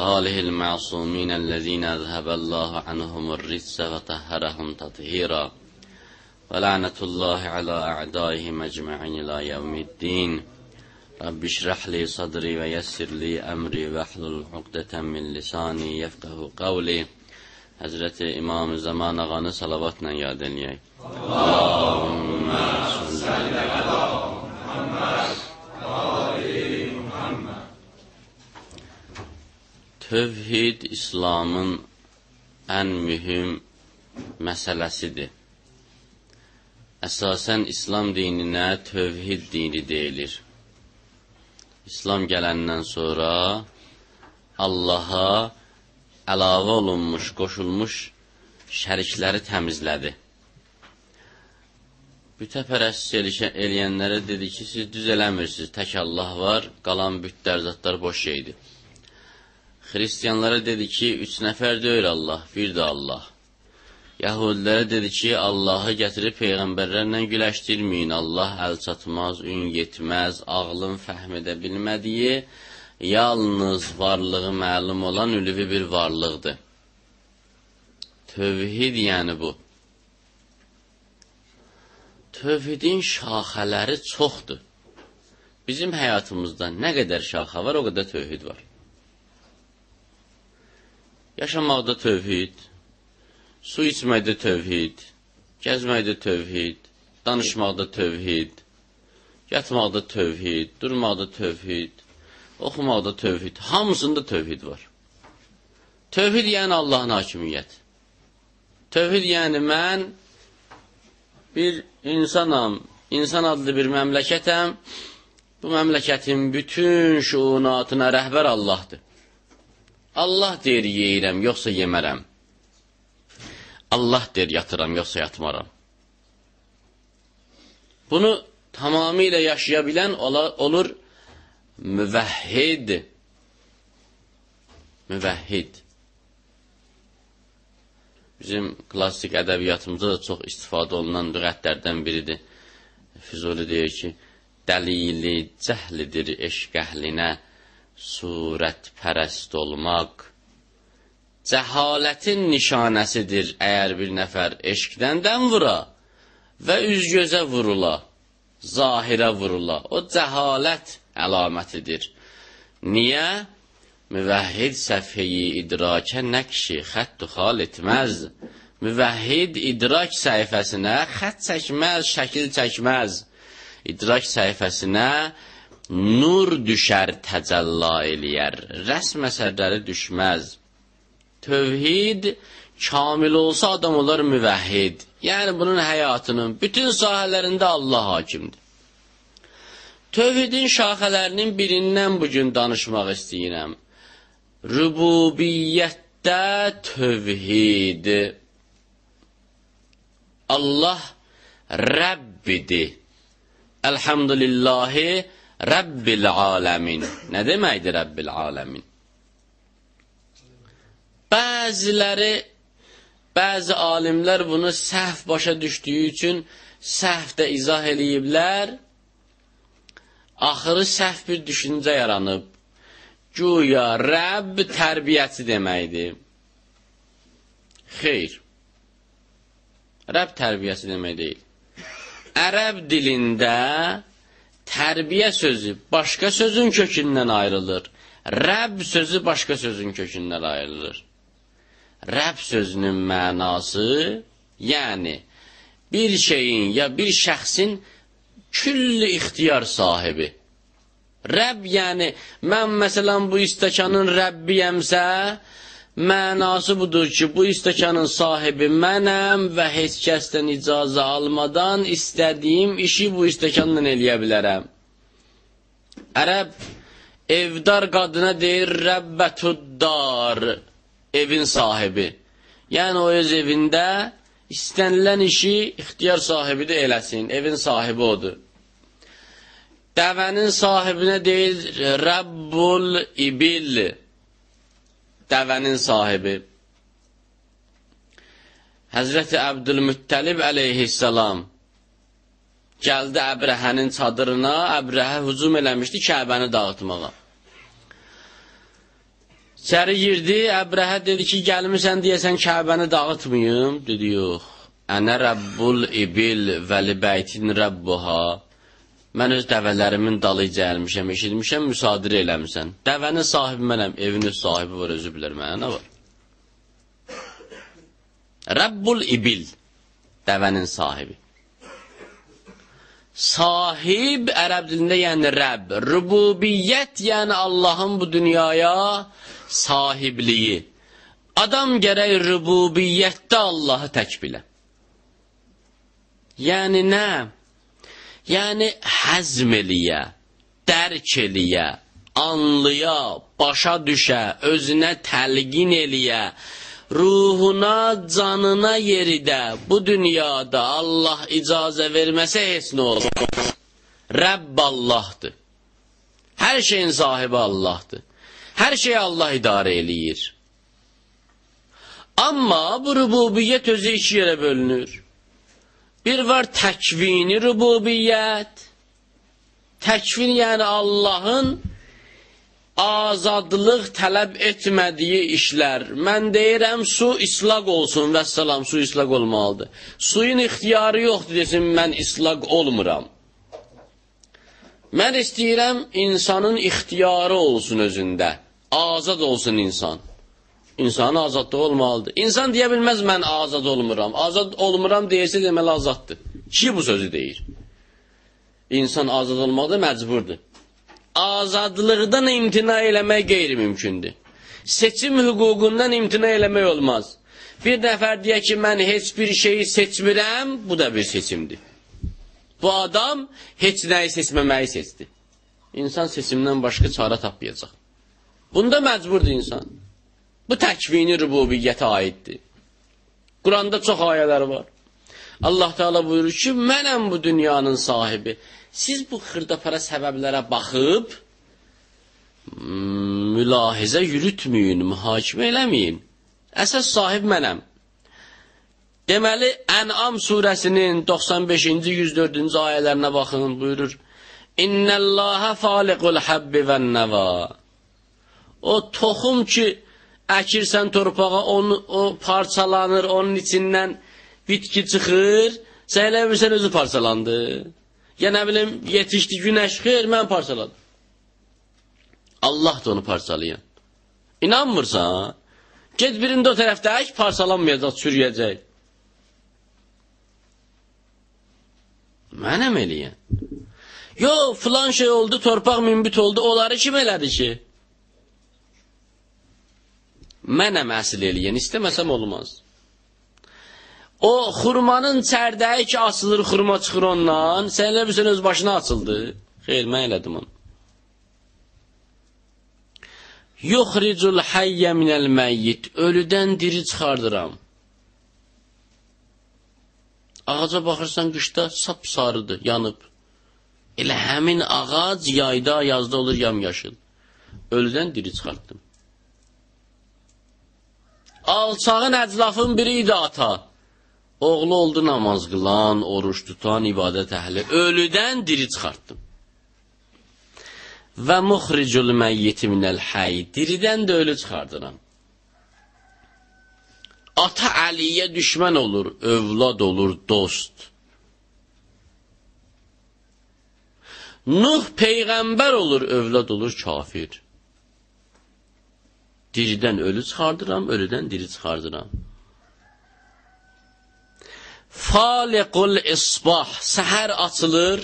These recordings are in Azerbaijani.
آله المعصومين الذين أذهب الله عنهم الرجس وطهرهم تطهيرا ولعنة الله على أعدائهم أجمعين إلى يوم الدين رب اشرح لي صدري ويسر لي أمري واحلل عقدة من لساني يفقه قولي. Həzrəti İmam-ı Zaman ağanı salavatla yad eləyək. Allahümmə salli alə Muhammed ali Muhammed. Tövhid İslamın ən mühüm məsələsidir. Əsasən İslam dininə tövhid dini deyilir. İslam gələndən sonra Allaha əlavə olunmuş, qoşulmuş şərikləri təmizlədi. Bütəpərəst eləyənlərə dedi ki, siz düz eləmirsiniz, tək Allah var, qalan bütlər, zatlar boş şeydir. Xristiyanlara dedi ki, 3 nəfər deyil Allah, bir də Allah. Yahudilərə dedi ki, Allahı gətirib peyğəmbərlərlə güləşdirməyin, Allah əl çatmaz, ün yetməz, ağlın fəhm edə bilmədiyi, yalnız varlığı məlum olan ülvi bir varlıqdır. Tövhid yəni bu. Tövhidin şaxələri çoxdur. Bizim həyatımızda nə qədər şaxə var, o qədər tövhid var. Yaşamaqda tövhid, su içməkdə tövhid, gəzməkdə tövhid, danışmaqda tövhid, yatmaqda tövhid, durmaqda tövhid, oxumaqda tövhid, hamısında tövhid var. Tövhid yəni Allahın hakimiyyəti. Tövhid yəni mən bir insanam, insan adlı bir məmləkətəm, bu məmləkətin bütün şuunatına rəhbər Allahdır. Allah deyir yeyirəm, yoxsa yemərəm. Allah deyir yatıram, yoxsa yatmaram. Bunu tamamilə yaşaya bilən olur müvəhhid. Müvəhhid. Bizim klassik ədəbiyyatımızda da çox istifadə olunan lüğətlərdən biridir. Füzuli deyir ki, dəlili cəhlidir eşq əhlinə surət pərəst olmaq. Cəhalətin nişanəsidir əgər bir nəfər eşqdən dəm vura və üz-gözə vurula, zahirə vurula. O cəhalət əlamətidir. Niyə? Müvəhhid səfheyi idrakə nəqşi xəttu xal etməz. Müvəhhid idrak səhifəsinə xət çəkməz, şəkil çəkməz. İdrak səhifəsinə nur düşər, təcəlla eləyər. Rəsm əsərləri düşməz. Tövhid kamil olsa adam olar müvəhhid. Yəni bunun həyatının bütün sahələrində Allah hakimdir. Tövhidin şaxələrinin birindən bugün danışmaq istəyirəm. Rububiyyətdə tövhid. Allah Rəbbidir. Elhamdülillahi Rabbil aləmin. Nə deməkdir Rabbil aləmin? Bəzi alimlər bunu səhv başa düşdüyü üçün səhv də izah eləyiblər. Axırı səhv bir düşüncə yaranıb. Güya Rəbb tərbiyəçi deməkdir. Xeyr. Rəbb tərbiyəçi demək deyil. Ərəb dilində tərbiyə sözü başqa sözün kökündən ayrılır. Rəbb sözü başqa sözün kökündən ayrılır. Rəbb sözünün mənası, yəni bir şeyin ya bir şəxsin külli ixtiyar sahibi. Rəbb yəni, mən məsələn bu istəkanın Rəbbiyəmsə, mənası budur ki, bu istəkanın sahibi mənəm və heç kəsdən icazə almadan istədiyim işi bu istəkanla eləyə bilərəm. Ərəb evdar qadına deyir, Rəbbətuddar, evin sahibi. Yəni o öz evində istənilən işi ixtiyar sahibi də eləsin, evin sahibi odur. Dəvənin sahibinə deyir, Rəbbul İbil, dəvənin sahibi. Həzrəti Əbdülmüttəlib əleyhissalam gəldi Əbrəhənin çadırına, Əbrəhə hücum eləmişdi Kəbəni dağıtmağa. İçəri girdi, Əbrəhə dedi ki, gəlmirsən deyəsən Kəbəni dağıtmayım. Dedi, yox. Ənə Rəbbul ibil vəli bəytin Rəbbuha. Mən öz dəvələrimin dalı gəlmişəm, eşitmişəm, müsadirə eləmişsən. Dəvənin sahibi mənəm, evin öz sahibi var, özü bilər mənə, nə var? Rəbbul ibil, dəvənin sahibi. Sahib ərəb dilində yəni Rəbb. Rububiyyət yəni Allahın bu dünyaya sahibliyi. Adam gərək rububiyyətdə Allahı tək bilə. Yəni nə? Yəni həzm eləyə, dərk eləyə, anlıya, başa düşə, özünə təlqin eləyə, ruhuna, canına yeridə, bu dünyada Allah icazə verməsə heç nə olur. Rəbb Allahdır. Hər şeyin sahibi Allahdır. Hər şeyi Allah idarə eləyir. Amma bu rububiyyət özü iki yerə bölünür. Bir var təkvini rububiyyət. Təkvin yəni Allahın azadlıq tələb etmədiyi işlər. Mən deyirəm, su islaq olsun, vəssalam, su islaq olmalıdır. Suyun ixtiyarı yoxdur, desin, mən islaq olmuram. Mən istəyirəm, insanın ixtiyarı olsun özündə. Azad olsun insan. İnsanın azadlığı olmalıdır. İnsan deyə bilməz, mən azad olmuram. Azad olmuram deyirsə, deməli azaddır. Ki bu sözü deyir. İnsan azad olmaqda məcburdur. Azadlıqdan imtina eləmək qeyri-mümkündür. Seçim hüququndan imtina eləmək olmaz. Bir nəfər deyək ki, mən heç bir şeyi seçmirəm, bu da bir seçimdir. Bu adam heç nəyi seçməməyi seçdi. İnsan seçimdən başqa çarə tapmayacaq. Bunda məcburdur insan. Bu təkvini rububiyyətə aiddir. Quranda çox ayələr var. Allah Teala buyurur ki, mənəm bu dünyanın sahibi. Siz bu xırdapara səbəblərə baxıb, mülahizə yürütməyin, mühakimə eləməyin. Əsas sahib mənəm. Deməli, Ən'am surəsinin 95-ci, 104-cü ayələrinə baxın, buyurur. İnnəlləhə faliqul həbbi vənnəvə. O toxum ki, əkirsən torpağa, o parçalanır, onun içindən bitki çıxır, sən elə bilirsən özü parçalandı. Ya nə bilim, yetişdi günəş xeyr, mən parçaladım. Allah da onu parçalayan. İnanmırsan, get birində o tərəfdə ək, parçalanmayacaq, çürüyəcək. Mənəm eləyən. Yox, filan şey oldu, torpaq minbit oldu, onları kim elədi ki? Mənəm əsl eləyən, istəməsəm olmaz. O xurmanın çərdəyi ki, açılır, xurma çıxır ondan, sən elə bilirsən öz başına açıldı. Xeyr, mən elədim onu. Yuxricul hayyə minəl məyyit, ölüdən diri çıxardıram. Ağaca baxırsan, qışda sap-sarıdır, yanıb. Elə həmin ağac yayda, yazda olur yamyaşıl. Ölüdən diri çıxartdım. Alçağın əclafın biri idi ata. Oğlu oldu namaz qılan, oruç tutan, ibadət əhli. Ölüdən diri çıxartdım. Və muxricul məyyiti minəl həy. Diridən də ölü çıxardıram. Ata Əliyə düşmən olur, övlad olur, dost. Nuh peyğəmbər olur, övlad olur, kafir. Diridən ölü çıxardıram, ölüdən diri çıxardıram. Faliqul isbah, səhər açılır,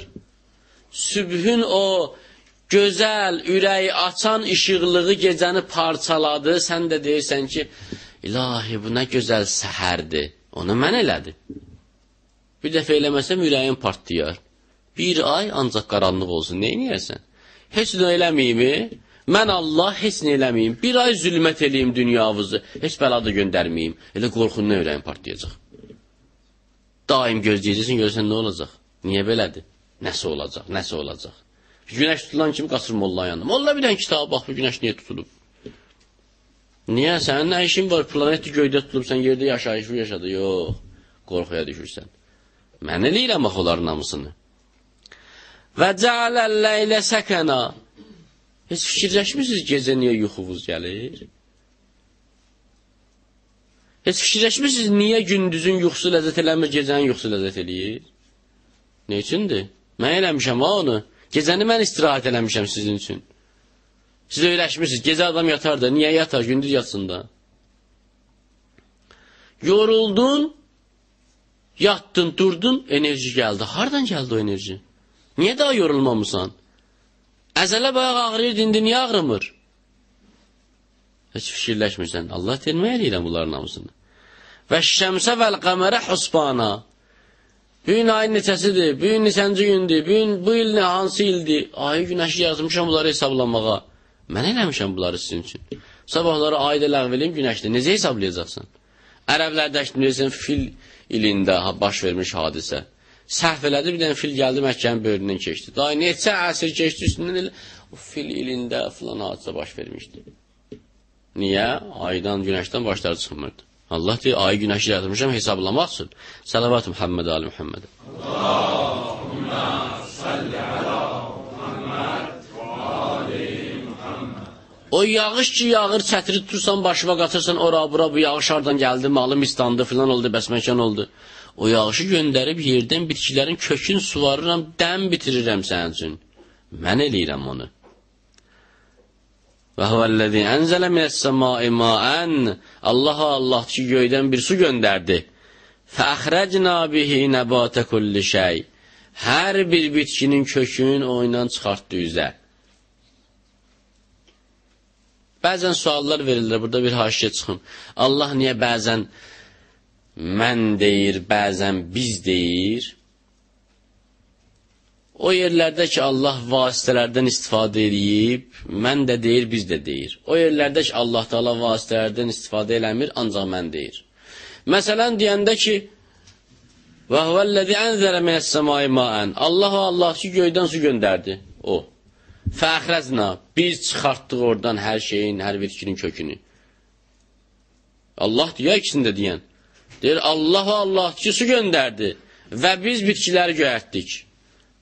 sübhün o gözəl, ürəyi açan işıqlığı gecəni parçaladı, sən də deyirsən ki, İlahi, bu nə gözəl səhərdir, onu mən elədim. Bir dəfə eləməsəm ürəyim partlayar. Bir ay ancaq qaranlıq olsun, neyniyərsən? Heç nə eləməyimi, mən Allah heç nə eləməyim, bir ay zülmət eləyim dünyavızı, heç bəlada göndərməyim, elə qorxundan ürəyim partlayacaq. Daim gözləyəcəksin, görürsən nə olacaq? Niyə belədir? Nəsə olacaq, nəsə olacaq. Günəş tutulan kimi qaçır molla yanına. Molla bir dənə kitaba bax, bu günəş niyə tutulub? Niyə? Sənin nə işin var? Planeti göydə tutulub, sən yerdə yaşayışı yaşadı. Yox, qorxuya düşürsən. Mən eləyirəm bax onların namusunu. Və cəaləllə ilə səkəna. Heç fikirləşmirsiniz gecə niyə yuxuvuz gəlir? Heç fikirləşmirsiniz, niyə gündüzün yuxusu ləzzət eləmir, gecənin yuxusu ləzzət eləyir? Ne üçündür? Mən eləmişəm onu. Gecəni mən istirahət eləmişəm sizin üçün. Siz öyrəşmirsiniz, gecə adam yatar da, niyə yatar, gündüz yatsın da? Yoruldun, yatdın, durdun, enerji gəldi. Hardan gəldi o enerji? Niyə daha yorulmamısan? Əzələ bayaq ağrıyır, indi niyə ağrımır? Heç fikirləşmirsən. Allah telmə eləyirəm bunların hamısını. Və şəmsə vəl qəmərə husbana. Bu gün ayın neçəsidir, bu gün neçənci gündür, bu il hansı ildir? Ayı günəşi yazmışam bunları hesablanmağa. Mən eləmişəm bunları sizin üçün. Sabahları ayda ləğv eləyim günəşdə. Necə hesablayacaqsan? Ərəblərdəki bilirsən, fil ilində baş vermiş hadisə. Səhv elədi, bir dənə fil gəldi Məkkənin böyründən keçdi. Daha neçə əsr keçdi üstündən elə, o fil ilində filan hadisə baş vermişdi. Niyə? Aydan, günəşdən başları çıxmırdı. Allah deyir, ayı günəşi yaratmışam hesablamaq üçün. Salavat Muhammed Ali Muhammed. Allahümme salli ala Muhammed və ali Muhammed. O yağış ki, yağır, çətiri tutursan, başıma qatırsan, ora, bura, bu yağış hardan gəldi, malım istandı, filan oldu, bəsməkan oldu. O yağışı göndərib yerdən bitkilərin kökün suvarıram, dəm bitirirəm sənin üçün. Mən eləyirəm onu. Və huvəl-ləzi ənzələ minəs-səmai ma'ən. Allah ki, göydən bir su göndərdi. Fəxrəcna bihi nəbatə kulli şey. Hər bir bitkinin kökünün o ilə çıxartdı üzə. Bəzən suallar verirlər, burada bir haşiyə çıxın. Allah niyə bəzən mən deyir, bəzən biz deyir? O yerlərdə ki, Allah vasitələrdən istifadə edib, mən də deyir, biz də deyir. O yerlərdə ki, Allah Teala vasitələrdən istifadə eləmir, ancaq mən deyir. Məsələn, deyəndə ki, və huvəl-ləzi ənzələ minəs-səmai ma'ən. Allah ki, göydən su göndərdi. O. Fəxrəzna. Biz çıxartdıq oradan hər şeyin, hər bitkinin kökünü. Allah deyir, ikisini də deyən. Deyir, Allah ki, su göndərdi və biz bitkiləri göyərtdik.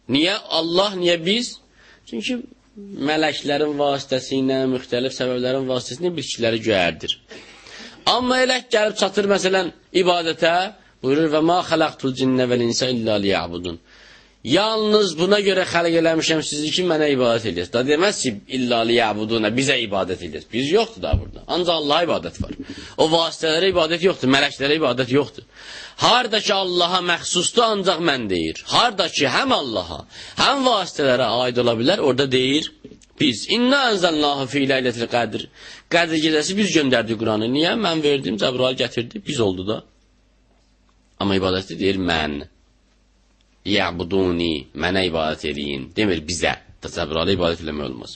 Niyə Allah, niyə biz? Çünki mələklərin vasitəsi ilə, müxtəlif səbəblərin vasitəsi ilə bitkiləri göyərdir. Amma elə gəlib çatır, məsələn, ibadətə, buyurur, və ma xələqtul cinnə vəl-insə illə liyəbudun. Yalnız buna görə xəlq eləmişəm sizi ki, mənə ibadət edəsiz. Da deməz ki, illə liyəbuduna, bizə ibadət edəsiz. Biz yoxdur da burada. Ancaq Allaha ibadət var. O vasitələrə ibadət yoxdur, mələklərə ibadət yoxdur. Harada ki, Allaha məxsusdur, ancaq mən deyir. Harada ki, həm Allaha, həm vasitələrə aid ola bilər, orada deyir, biz. İnna ənzəlnahı fi leylətil qədr. Qədr gecəsi biz göndərdik Quranı. Niyə? Mən verdim, Cəbrail gətirdi, biz oldu da. Amma ibadəti deyir, mən. Ya'buduni, mənə ibadət eləyin. Demir, bizə. Cəbrailə ibadət eləmək olmaz.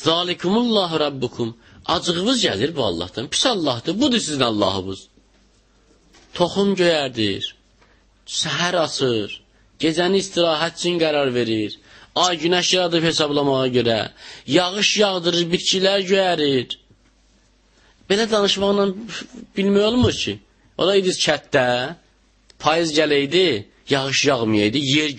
Zalikumullahu rabbukum. Acığınız gəlir bu Allahdan. Pis Allahdır. Budur sizin Allahınız. Toxum göyərdir. Səhər açır. Gecəni istirahət üçün qərar verir. Ay günəş yağdır hesablamağa görə. Yağış yağdırır, bitkilər göyərir. Belə danışmaqla bilmək olmur ki. O da idiz kətdə. Payız gələydi, yağış yağmayaydı, yer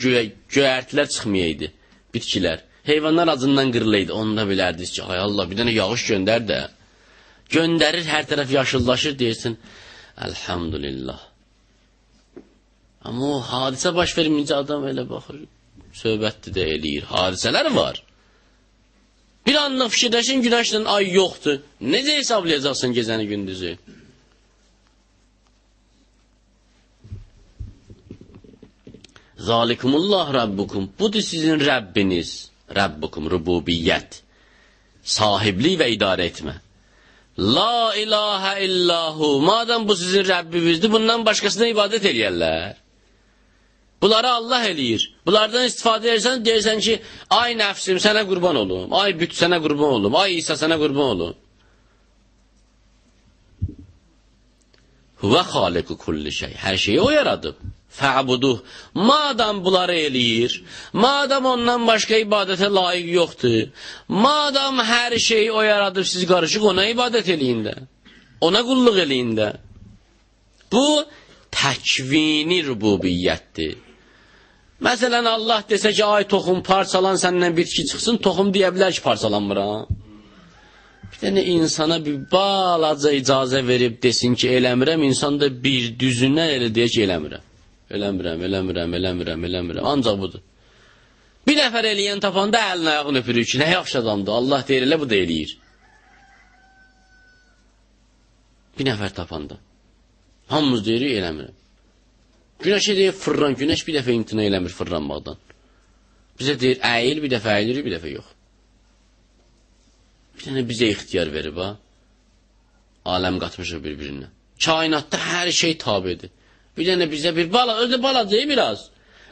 göyərtilər çıxmayaydı, bitkilər. Heyvanlar acından qırılaydı, onda bilərdiniz ki, ay Allah, bir dənə yağış göndər də. Göndərir, hər tərəf yaşıllaşır, deyirsin, əlhamdülillah. Amma o hadisə baş vermincə adam elə baxır, söhbətdir də eləyir, hadisələr var. Bir anlıq fikirləşin, günəşlə ay yoxdur, necə hesablayacaqsın gecəni gündüzü? Zalikumullah rabbukum. Budur sizin Rəbbiniz. Rabbukum, rububiyyət. Sahiblik və idarə etmə. La ilahə illahu. Madəm bu sizin Rəbbinizdir, bundan başqasına ibadət eləyərlər. Bunları Allah eləyir. Bunlardan istifadə edirsən, deyirsən ki, ay nəfsim sənə qurban olum, ay büt sənə qurban olum, ay İsa sənə qurban olum. Huvə xaliqu kulli şey. Hər şeyi o yaradıb. Fə'buduh. Madam bunları eləyir, madam ondan başqa ibadətə layiq yoxdur, madam hər şeyi o yaradıb, siz qarışıq ona ibadət eləyin də, ona qulluq eləyin də. Bu, təkvini rububiyyətdir. Məsələn, Allah desə ki, ay toxum parçalan səndən bitki çıxsın, toxum deyə bilər ki, parçalanmır, ha? Bir dənə insana bir balaca icazə verib desin ki, eləmirəm, insan da bir düzünə elə deyə ki, eləmirəm. Eləmirəm. Ancaq budur. Bir nəfər eləyən tapanda əlini ayağını öpürür ki, nə yaxşı adamdır. Allah deyir, elə bu da eləyir. Bir nəfər tapanda. Hamımız deyirik, eləmirəm. Günəşə deyir, fırran. Günəş bir dəfə imtina eləmir fırranmaqdan. Bizə deyir, əyil, bir dəfə əyilir, bir dəfə yox. Bir dənə bizə ixtiyar verib, ha? Aləm qatmışıq bir-birinə. Kainatda hər şey tabidir. Bir dənə bizə bir bala, özdə balacaq biraz.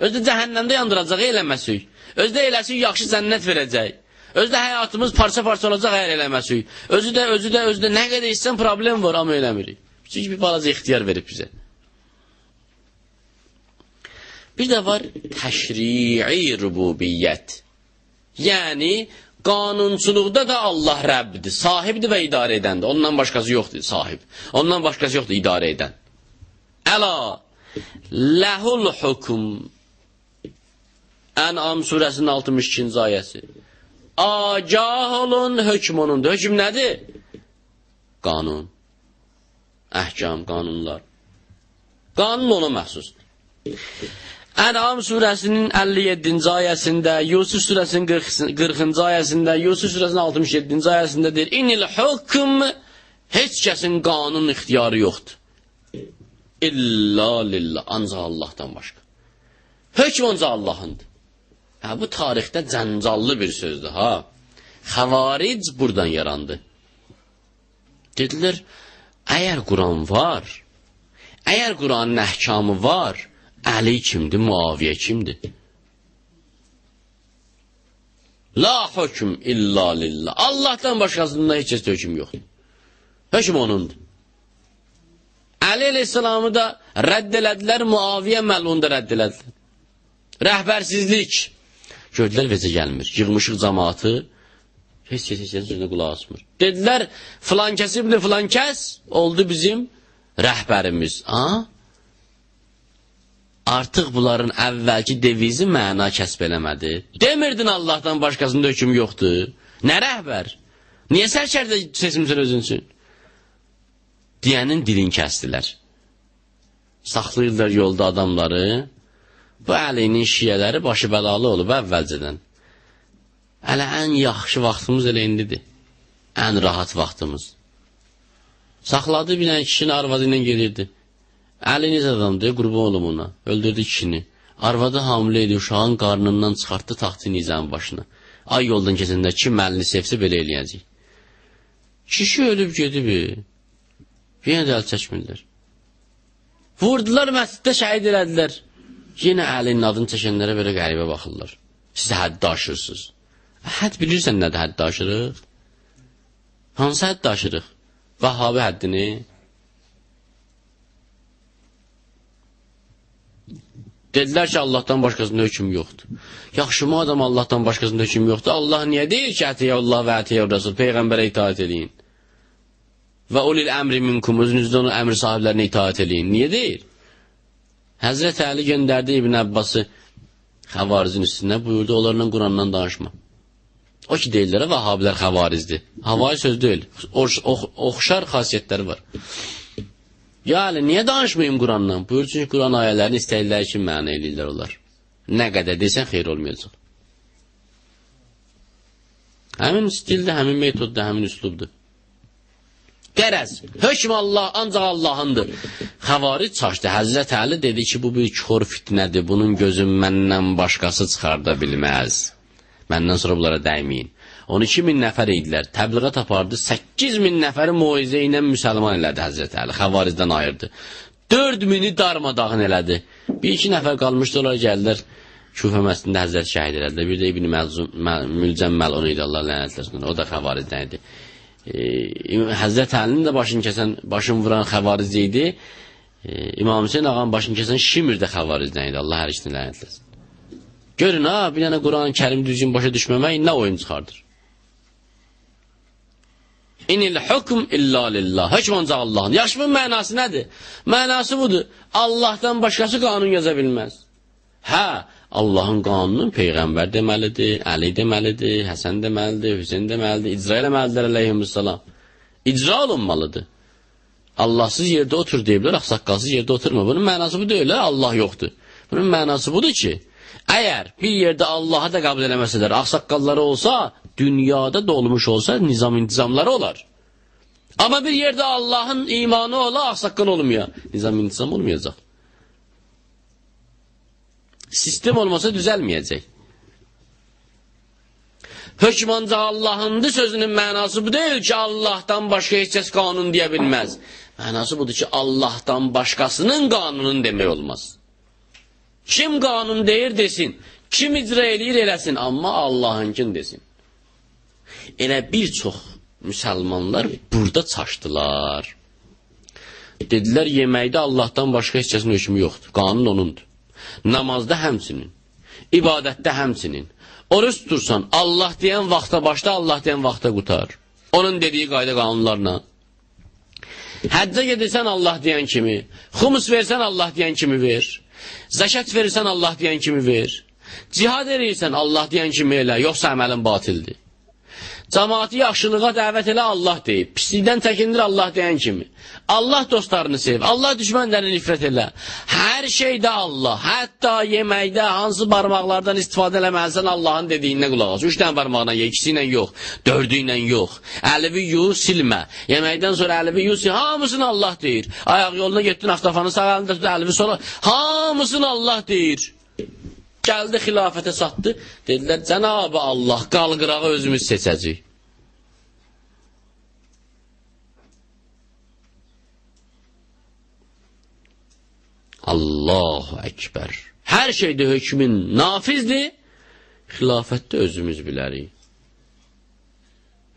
Özdə cəhənnəmdə yandıracaq, eləməsik. Özdə eləsik, yaxşı cənnət verəcək. Özdə həyatımız parça-parça olacaq, əgər eləməsik. Özdə nə qədər istəyən problem var, amma eləmirik. Çünki bir balaca ixtiyar verib bizə. Bir də var təşri'i rububiyyət. Yəni, qanunçuluqda da Allah Rəbbidir, sahibdir və idarə edəndir. Ondan başqası yoxdur, sahib. Ondan başqası yoxdur, idarə edən. Əla, ləhul hukum. Ən'am surəsinin 62-ci ayəsi. Agah olun, hökm onundur. Hökm nədir? Qanun. Əhkam, qanunlar. Qanun ona məxsusdur. Ən'am surəsinin 57-ci ayəsində, Yusuf surəsinin 40-cı ayəsində, Yusuf surəsinin 67-ci ayəsində deyir, İnil hukm, heç kəsin qanun ixtiyarı yoxdur. İlla lillah, ancaq Allahdan başqa. Hökm ancaq Allahındır. Bu tarixdə cəncallı bir sözdür, ha. Xavaric buradan yarandı. Dedilər, əgər Quran var, əgər Quranın əhkamı var, Əli kimdir, Muaviyə kimdir? La hökm illa lillah. Allahdan başqasında heç kəsdə hökm yoxdur. Hökm onundur. Əli əleyhissalamı da rədd elədilər, Muaviyə məlunu da rədd elədilər. Rəhbərsizlik. Gördülər, vecə gəlmir. Yığmışıq cəmaatı, heç kəsin sözünə qulaq asmır. Dedilər, filan kəs ibn filan kəs oldu bizim rəhbərimiz. Artıq bunların əvvəlki devizi məna kəsb eləmədi. Demirdin Allahdan başqasında hökm yoxdur. Nə rəhbər? Niyə sərkərdə seçimsən özünsün? Deyənin dilini kəstilər. Saxlayırlar yolda adamları. Bu Əlinin şiyələri başı bəlalı olub əvvəlcədən. Hələ ən yaxşı vaxtımız elə indidir. Ən rahat vaxtımız. Saxladı bir dənə kişinin arvadı ilə gelirdi. Əli necə adamdır, qurban olum ona. Öldürdü kişini. Arvadı hamilə idi, uşağın qarnından çıxartdı taxtı nizamın başına. Ay yoldan keçəndə kim əlini sevsə belə eləyəcək. Kişi ölüb gedib. Yenə də əl çəkmirlər. Vurdular, məsciddə şəhid elədilər. Yenə Əlinin adını çəkənlərə belə qəribə baxırlar. Siz həddi aşırsınız. Hədd bilirsən nədir həddi aşırıq? Hansı həddi aşırıq? Vahhabi həddini. Dedilər ki, Allahdan başqasında hökm yoxdur. Yaxşı mı adam Allahdan başqasında hökm yoxdur? Allah niyə deyir ki, ətiyəllah və ətiyəl Rəsul, Peyğəmbərə itaat edin? Və ulil əmri minkum, özünüzdə onun əmr sahiblərinə itaat edin. Niyə deyir? Həzrət Əli göndərdi İbn Əbbası Xəvarizin üstünə, buyurdu, onlarla Qurandan danışma. O ki deyirlər, Vəhabilər Xəvarizdir. Havai söz deyil, oxşar xasiyyətləri var. Yəni, niyə danışmayım Qurandan? Buyur, çünki Quran ayələrini istəkləri kimi məna edirlər onlar. Nə qədər desən, xeyr olmayacaq. Həmin stildə, həmin metodda, həmin üslubdur. Qərəz, hökm Allah, ancaq Allahındır. Xəvaric çaşdı, Həzrət Əli dedi ki, bu bir kör fitnədir, bunun gözün məndən başqası çıxarda bilməz. Məndən sonra bunlara dəyməyin. 12.000 nəfər idilər, təbliğat apardı, 8.000 nəfəri moizə ilə müsəlman elədi Həzrət Əli, Xəvarizdən ayırdı. 4.000-i darmadağın elədi. Bir-iki nəfər qalmışdı, onlar gəldilər, Küfə məscidində Həzrət şəhid elədilər. Bir də İbn Mülcəmməl onu idi, Allah lənətləsin, o da Xəvarizdən idi. Həzrət Əlinin də başını vuran Xəvariz idi. İmam Hüseyin ağanın başını kəsən Şimr də Xəvarizdən idi, Allah hər işini lənətləsin. Görün ha, bir dənə Quran-ı Kərim düzgün başa düşməmək nə oyun çıxardır? İnil hukm illa lillah. Hökm ancaq Allahın. Yaxşı, bunun mənası nədir? Mənası budur. Allahdan başqası qanun yaza bilməz. Hə, Allahın qanunun Peyğəmbər deməlidir, Əli deməlidir, Həsən deməlidir, Hüseyin deməlidir, icra eləməlidir əleyhissalam. İcra olunmalıdır. Allahsız yerdə otur deyiblər, ağsaqqalsız yerdə oturma. Bunun mənası bu deyil, Allah yoxdur. Bunun mənası budur ki, əgər bir yerdə Allahı da qəbul eləməsələr, ağsaqqalları olsa, dünyada da olmuş olsa, nizam-intizamları olar. Amma bir yerdə Allahın imanı ola, ağsaqqal olmuyor. Nizam-intizam olmayacaq. Sistem olmasa düzəlməyəcək. Hökm ancaq Allahındır sözünün mənası bu deyil ki, Allahdan başqa heç kəs qanun deyə bilməz. Mənası budur ki, Allahdan başqasının qanunun demək olmaz. Kim qanun deyir desin, kim icra eləyir eləsin, amma Allahınkin desin. Elə bir çox müsəlmanlar burada çaşdılar. Dedilər, yeməkdə Allahdan başqa heç kəsin hökmü yoxdur, qanun onundur. Namazda həmsinin, ibadətdə həmsinin. Oruç tutursan, Allah deyən vaxta başda, Allah deyən vaxta qutar. Onun dediyi qayda qanunlarla. Həccə gedirsən Allah deyən kimi, xumus versən Allah deyən kimi ver. Zəkat verirsən Allah deyən kimi ver. Cihad edirsən Allah deyən kimi elə, yoxsa əməlin batildir. Cəmaatı yaxşılığa dəvət elə Allah deyib, pislikdən çəkindir Allah deyən kimi. Allah dostlarını sev, Allah düşmənlərini nifrət elə. Hər şeydə Allah, hətta yeməkdə hansı barmaqlardan istifadə eləməlisən Allahın dediyindən qulaq as. 3 dənə barmaqla ye, 2 ilə yox, 4 ilə yox. Əlivi yu, silmə. Yeməkdən sonra əlivi yu, sil. Hamısını Allah deyir. Ayaq yoluna getdin, avtofanı sağ əlində tut, əlivi sola. Hamısını Allah deyir. Gəldi xilafətə satdı. Dedilər, Cənab-ı Allah, qalqırağı özümüz seçəcəyik. Allahu Ekber. Hər şeydə hökmün nafizdir, xilafətdə özümüz bilərik.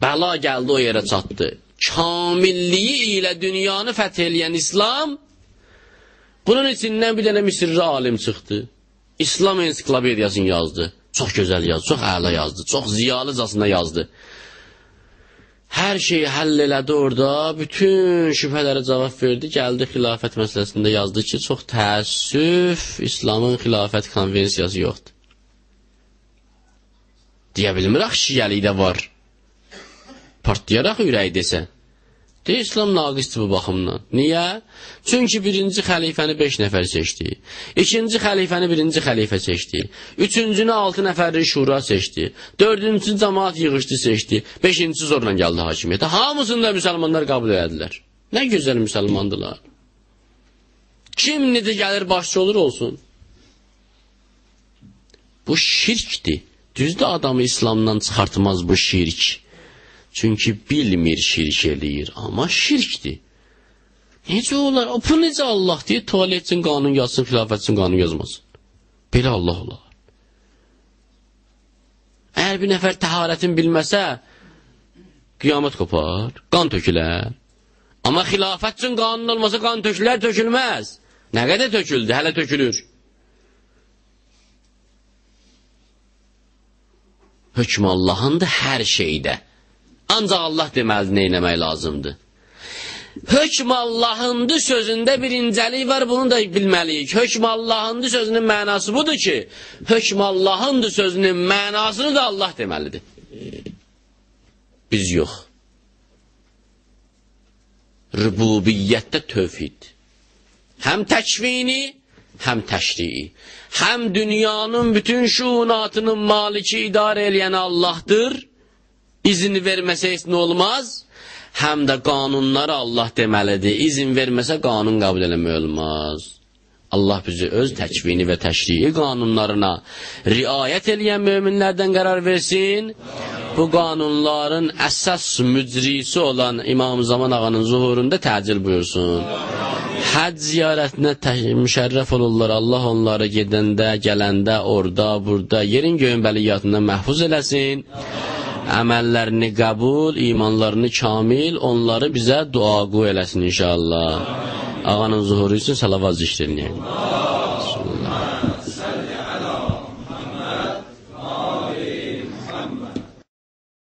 Bəla gəldi o yerə çatdı. Kamilliyi ilə dünyanı fəth eləyən İslam, bunun içindən bir dənə Misirli alim çıxdı. İslam ensiklopediyasını yazdı. Çox gözəl yazdı, çox əla yazdı, çox ziyalıcasına yazdı. Hər şeyi həll elədi orada, bütün şübhələrə cavab verdi, gəldi xilafət məsələsində yazdı ki, çox təəssüf, İslamın xilafət konvensiyası yoxdur. Deyə bilmirək, şiyəlikdə var. Partlayaraq ürək desə. Deyir, İslam naqisdir bu baxımdan. Niyə? Çünki birinci xəlifəni 5 nəfər seçdi. İkinci xəlifəni birinci xəlifə seçdi. Üçüncünü 6 nəfərli şura seçdi. Dördüncü cəmaat yığışdı seçdi. Beşinci zorla gəldi hakimiyyətə. Hamısını da müsəlmanlar qəbul edilər. Nə gözəl müsəlmandılar. Kim necə gəlir başçı olur olsun. Bu şirkdir. Düzdür, adamı İslamdan çıxartmaz bu şirk. Çünki bilmir şirk eləyir, amma şirkdir. Necə olar? Bu necə Allah deyir, tuvalet üçün qanun yazsın, xilafət üçün qanun yazmasın. Belə Allah olar. Əgər bir nəfər təharətin bilməsə, qiyamət kopar, qan tökülər. Amma xilafət üçün qanun olmasa qan tökülər, tökülməz. Nə qədər töküldü, hələ tökülür. Hökm Allahındır hər şeydə. Ancaq Allah deməlidir, nə eləmək lazımdır. Hökm Allahındır sözündə bir incəlik var, bunu da bilməliyik. Hökm Allahındır sözünün mənası budur ki, hökm Allahındır sözünün mənasını da Allah deməlidir. Biz yox. Rübubiyyətdə tövhid. Həm təkvini, həm təşrii. Həm dünyanın bütün şuunatının maliki idarə eləyən Allahdır. İzin verməsə heç nə olmaz. Həm də qanunları Allah deməlidir. İzin verməsə qanun qəbul eləmək olmaz. Allah bizi öz təkvini və təşrii qanunlarına riayət eləyən möminlərdən qərar versin. Bu qanunların əsas mücrisi olan İmam Zaman ağanın zuhurunda təcil buyursun. Həcc ziyarətinə müşərrəf olurlar. Allah onları gedəndə, gələndə, orada, burada, yerin göyün bəliyyatından məhfuz eləsin. Əməllərini qəbul, imanlarını kamil, onları bizə dua eləsin inşallah. Ağanın zuhuru üçün salavat zikr edin.